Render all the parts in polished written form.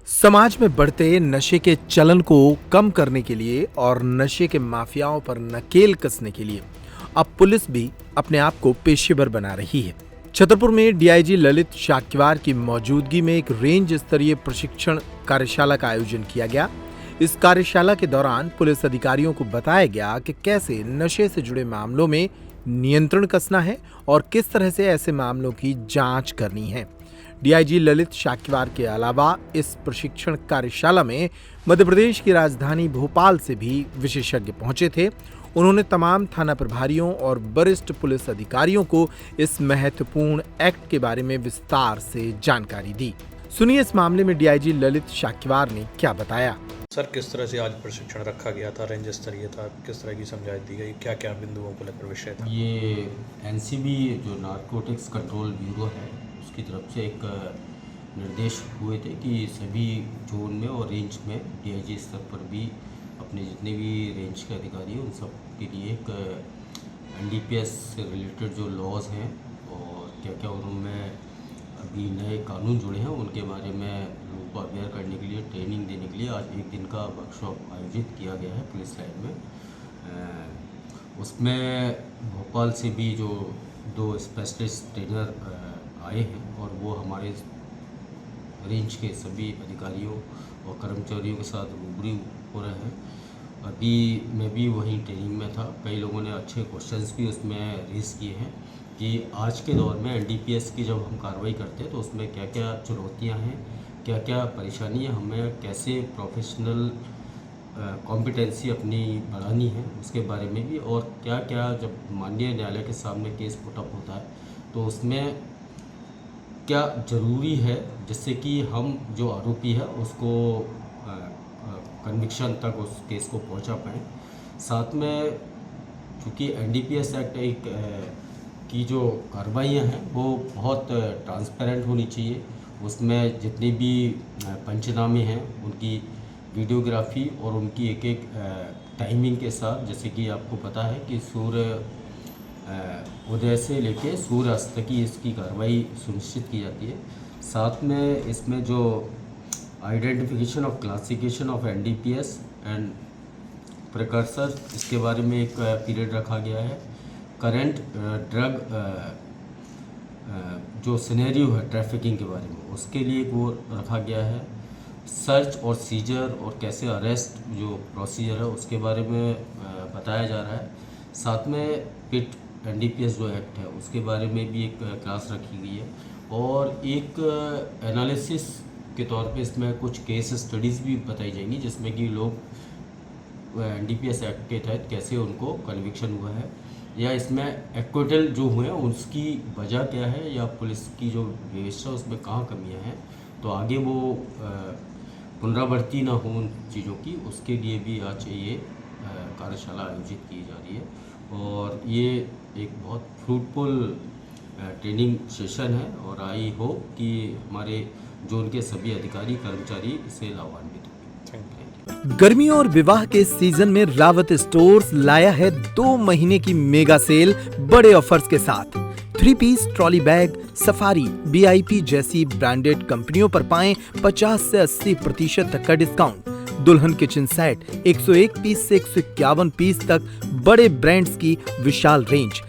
समाज में बढ़ते नशे के चलन को कम करने के लिए और नशे के माफियाओं पर नकेल कसने के लिए अब पुलिस भी अपने आप को पेशेवर बना रही है। छतरपुर में डीआईजी ललित शाक्यवार की मौजूदगी में एक रेंज स्तरीय प्रशिक्षण कार्यशाला का आयोजन किया गया। इस कार्यशाला के दौरान पुलिस अधिकारियों को बताया गया कि कैसे नशे से जुड़े मामलों में नियंत्रण कसना है और किस तरह से ऐसे मामलों की जांच करनी है। डीआईजी ललित शाक्यवार के अलावा इस प्रशिक्षण कार्यशाला में मध्य प्रदेश की राजधानी भोपाल से भी विशेषज्ञ पहुंचे थे। उन्होंने तमाम थाना प्रभारियों और वरिष्ठ पुलिस अधिकारियों को इस महत्वपूर्ण एक्ट के बारे में विस्तार से जानकारी दी। सुनिए इस मामले में डीआईजी ललित शाक्यवार ने क्या बताया। सर, किस तरह से आज प्रशिक्षण रखा गया था, रेंज स्तरीय था, किस तरह की समझाइश दी गई, क्या क्या बिंदुओं को लेकर विषय था? ये एनसीबी जो नारकोटिक्स कंट्रोल ब्यूरो है उसकी तरफ से एक निर्देश हुए थे कि सभी जोन में और रेंज में डीआईजी स्तर पर भी अपने जितने भी रेंज के अधिकारी हैं उन सब के लिए एक एनडीपीएस से रिलेटेड जो लॉज हैं और क्या क्या उनमें अभी नए कानून जुड़े हैं उनके बारे में लोगों को अवेयर करने के लिए, ट्रेनिंग देने के लिए आज एक दिन का वर्कशॉप आयोजित किया गया है पुलिस लाइन में। उसमें भोपाल से भी जो 2 स्पेशलिस्ट ट्रेनर आए हैं और वो हमारे रेंज के सभी अधिकारियों और कर्मचारियों के साथ रूबरू हो रहे हैं। अभी मैं भी वहीं ट्रेनिंग में था। कई लोगों ने अच्छे क्वेश्चंस भी उसमें रेज़ किए हैं कि आज के दौर में एनडीपीएस की जब हम कार्रवाई करते हैं तो उसमें क्या क्या चुनौतियां हैं, क्या क्या परेशानियां, हमें कैसे प्रोफेशनल कॉम्पिटेंसी अपनी बढ़ानी है उसके बारे में भी, और क्या क्या जब माननीय न्यायालय के सामने केस पुटअप होता है तो उसमें क्या ज़रूरी है जिससे कि हम जो आरोपी है उसको कन्विक्शन तक उस केस को पहुंचा पाएँ। साथ में चूँकि एनडीपीएस एक्ट एक की जो कार्रवाइयाँ हैं वो बहुत ट्रांसपेरेंट होनी चाहिए। उसमें जितने भी पंचनामे हैं उनकी वीडियोग्राफी और उनकी एक एक टाइमिंग के साथ, जैसे कि आपको पता है कि सूर्य उदय से लेके सूर्य अस्त की इसकी कार्रवाई सुनिश्चित की जाती है। साथ में इसमें जो identification of classification of NDPS and precursor, इसके बारे में एक पीरियड रखा गया है। करंट ड्रग जो सिनेरियो है ट्रैफिकिंग के बारे में उसके लिए वो रखा गया है। सर्च और सीजर और कैसे अरेस्ट जो प्रोसीजर है उसके बारे में बताया जा रहा है। साथ में पिट एनडीपीएस जो एक्ट है उसके बारे में भी एक क्लास रखी गई है और एक एनालिसिस के तौर पे इसमें कुछ केस स्टडीज़ भी बताई जाएंगी जिसमें कि लोग एनडीपीएस एक्ट के तहत कैसे उनको कन्विक्शन हुआ है या इसमें एक्विटल जो हुए हैं उसकी वजह क्या है या पुलिस की जो व्यवस्था उसमें कहाँ कमियां हैं, तो आगे वो पुनरावृत्ति ना हो उन चीज़ों की, उसके लिए भी आज ये कार्यशाला आयोजित की जा रही है। और ये एक बहुत फ्रूटफुल ट्रेनिंग सेशन है और आई होप कि हमारे जोन के सभी अधिकारी कर्मचारी इससे लाभान्वित होंगे। गर्मियों और विवाह के सीजन में रावत स्टोर्स लाया है 2 महीने की मेगा सेल बड़े ऑफर्स के साथ। 3 piece trolley bag, Safari, VIP जैसी ब्रांडेड कंपनियों पर पाएं 50 से 80% तक का डिस्काउंट। दुल्हन किचन सेट 101 पीस से 151 पीस तक बड़े ब्रांड्स की विशाल रेंज।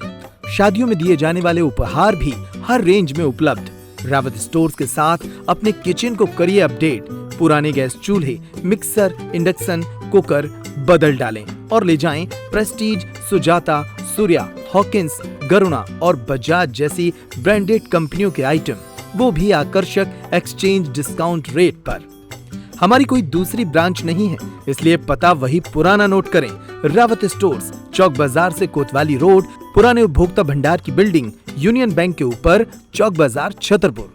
शादियों में दिए जाने वाले उपहार भी हर रेंज में उपलब्ध। रावत स्टोर्स के साथ अपने किचन को करिए अपडेट। पुराने गैस चूल्हे, मिक्सर, इंडक्शन कुकर बदल डालें और ले जाएं प्रेस्टीज, सुजाता, सूर्या, हॉकिंस, गरुणा और बजाज जैसी ब्रांडेड कंपनियों के आइटम, वो भी आकर्षक एक्सचेंज डिस्काउंट रेट पर। हमारी कोई दूसरी ब्रांच नहीं है, इसलिए पता वही पुराना नोट करें। रावत स्टोर्स, चौक बाजार से कोतवाली रोड, पुराने उपभोक्ता भंडार की बिल्डिंग, यूनियन बैंक के ऊपर, चौक बाजार, छतरपुर।